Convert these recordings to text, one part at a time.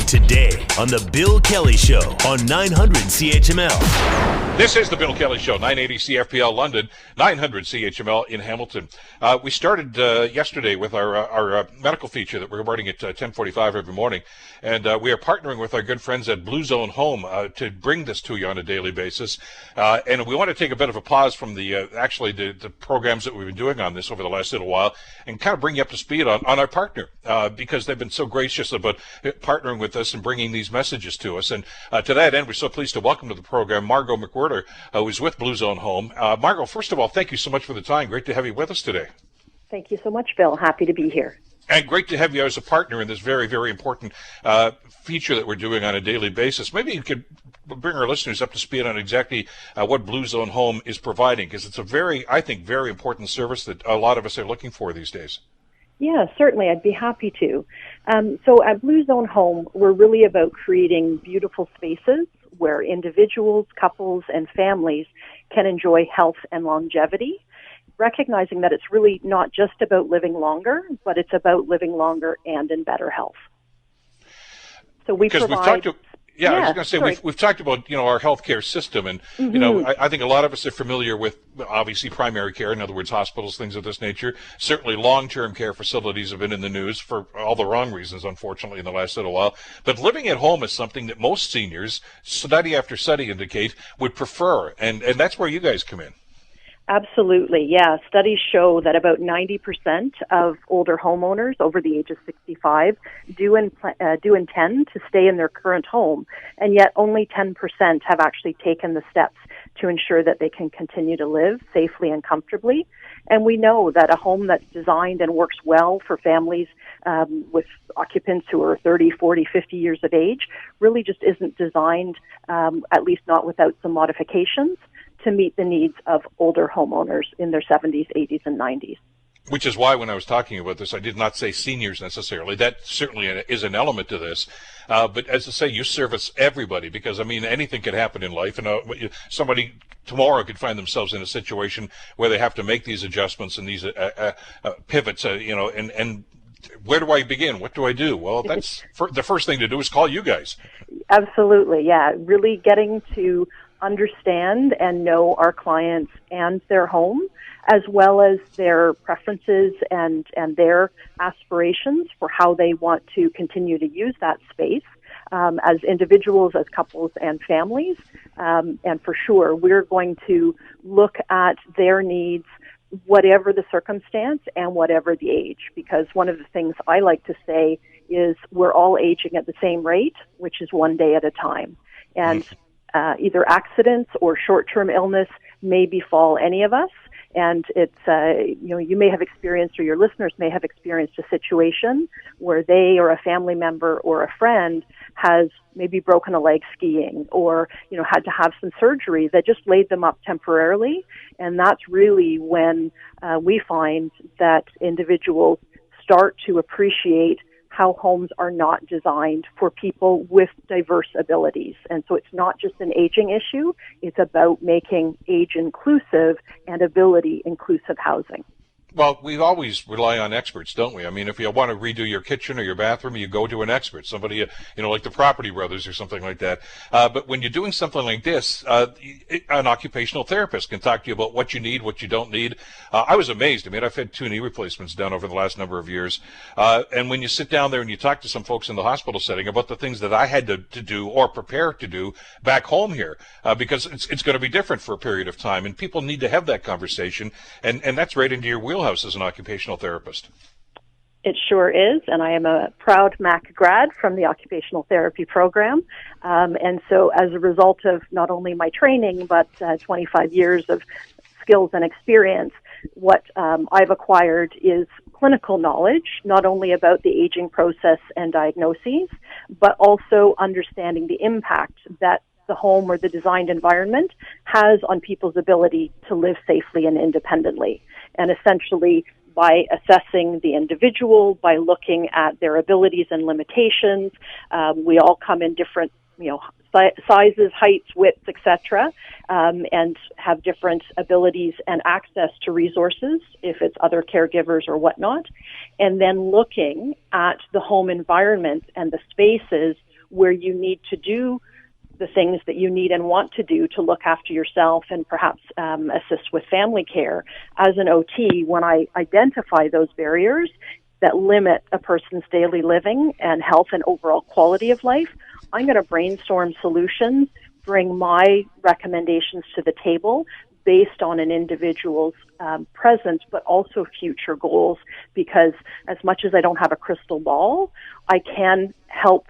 Today on The Bill Kelly Show on 900 CHML. This is The Bill Kelly Show, 980 CFPL London, 900 CHML in Hamilton. We started yesterday with our medical feature that we're running at 10:45 every morning, and we are partnering with our good friends at Blue Zone Home to bring this to you on a daily basis. And we want to take a bit of a pause from the programs that we've been doing on this over the last little while and kind of bring you up to speed on our partner because they've been so gracious about partnering with us and bringing these messages to us. And to that end, we're so pleased to welcome to the program Margot McWhirter, who is with Blue Zone Home. Margot, first of all, thank you so much for the time. Great to have you with us today. Thank you so much, Bill. Happy to be here. And great to have you as a partner in this very, very important feature that we're doing on a daily basis. Maybe you could bring our listeners up to speed on exactly what Blue Zone Home is providing, because it's a very important service that a lot of us are looking for these days. Yeah, certainly. I'd be happy to. So at Blue Zone Home, we're really about creating beautiful spaces where individuals, couples, and families can enjoy health and longevity, recognizing that it's really not just about living longer, but it's about living longer and in better health. So we provide... I was going to say, we've talked about, our healthcare system, and, I think a lot of us are familiar with, obviously, primary care, in other words, hospitals, things of this nature. Certainly long-term care facilities have been in the news for all the wrong reasons, unfortunately, in the last little while. But living at home is something that most seniors, study after study indicate, would prefer, and that's where you guys come in. Absolutely, yeah. Studies show that about 90% of older homeowners over the age of 65 do intend to stay in their current home, and yet only 10% have actually taken the steps to ensure that they can continue to live safely and comfortably. And we know that a home that's designed and works well for families with occupants who are 30, 40, 50 years of age really just isn't designed, at least not without some modifications, to meet the needs of older homeowners in their 70s, 80s, and 90s. Which is why when I was talking about this, I did not say seniors necessarily. That certainly is an element to this. But as I say, you service everybody because, anything could happen in life. And somebody tomorrow could find themselves in a situation where they have to make these adjustments and these pivots, and where do I begin? What do I do? Well, that's the first thing to do is call you guys. Absolutely, yeah. Really getting to understand and know our clients and their home, as well as their preferences and their aspirations for how they want to continue to use that space as individuals, as couples, and families. And for sure, we're going to look at their needs, whatever the circumstance and whatever the age, because one of the things I like to say is we're all aging at the same rate, which is one day at a time. And either accidents or short-term illness may befall any of us. And it's, you may have experienced, or your listeners may have experienced a situation where they or a family member or a friend has maybe broken a leg skiing or, had to have some surgery that just laid them up temporarily. And that's really when we find that individuals start to appreciate how homes are not designed for people with diverse abilities. And so it's not just an aging issue, it's about making age inclusive and ability inclusive housing. Well, we always rely on experts, don't we? If you want to redo your kitchen or your bathroom, you go to an expert, somebody, like the Property Brothers or something like that. But when you're doing something like this, an occupational therapist can talk to you about what you need, what you don't need. I was amazed. I've had 2 knee replacements done over the last number of years. And when you sit down there and you talk to some folks in the hospital setting about the things that I had to do or prepare to do back home here, because it's going to be different for a period of time, and people need to have that conversation, and that's right into your wheelhouse as an occupational therapist. It sure is, and I am a proud MAC grad from the Occupational Therapy program. And so as a result of not only my training, but 25 years of skills and experience, what I've acquired is clinical knowledge, not only about the aging process and diagnoses, but also understanding the impact that the home or the designed environment has on people's ability to live safely and independently. And essentially, by assessing the individual, by looking at their abilities and limitations, we all come in different, sizes, heights, widths, etc., and have different abilities and access to resources if it's other caregivers or whatnot, and then looking at the home environment and the spaces where you need to do the things that you need and want to do to look after yourself and perhaps assist with family care. As an OT, when I identify those barriers that limit a person's daily living and health and overall quality of life, I'm going to brainstorm solutions, bring my recommendations to the table based on an individual's present, but also future goals, because as much as I don't have a crystal ball, I can help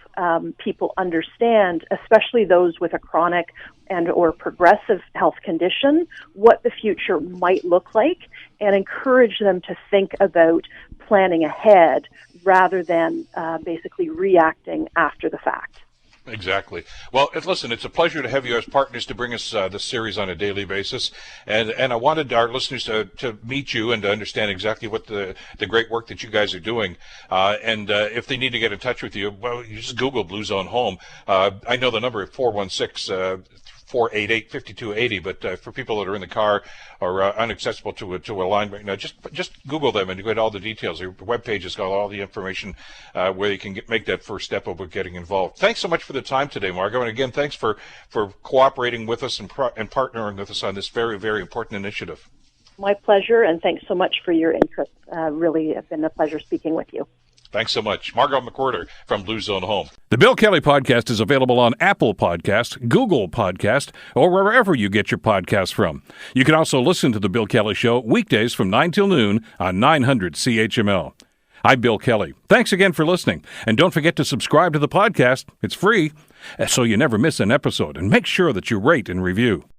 people understand, especially those with a chronic and or progressive health condition, what the future might look like, and encourage them to think about planning ahead rather than basically reacting after the fact. Exactly. Well, listen, it's a pleasure to have you as partners to bring us this series on a daily basis. And I wanted our listeners to meet you and to understand exactly what the great work that you guys are doing. And if they need to get in touch with you, well, you just Google Blue Zone Home. I know the number is 416-488-5280, but for people that are in the car or inaccessible to a line right now, just Google them and you get all the details. Their webpage has got all the information where you can make that first step about getting involved. Thanks so much for the time today, Margot. And again, thanks for cooperating with us and partnering with us on this very, very important initiative. My pleasure, and thanks so much for your interest. Really, it's been a pleasure speaking with you. Thanks so much. Margot McWhirter from Blue Zone Home. The Bill Kelly Podcast is available on Apple Podcast, Google Podcast, or wherever you get your podcasts from. You can also listen to The Bill Kelly Show weekdays from 9 till noon on 900 CHML. I'm Bill Kelly. Thanks again for listening. And don't forget to subscribe to the podcast. It's free, so you never miss an episode. And make sure that you rate and review.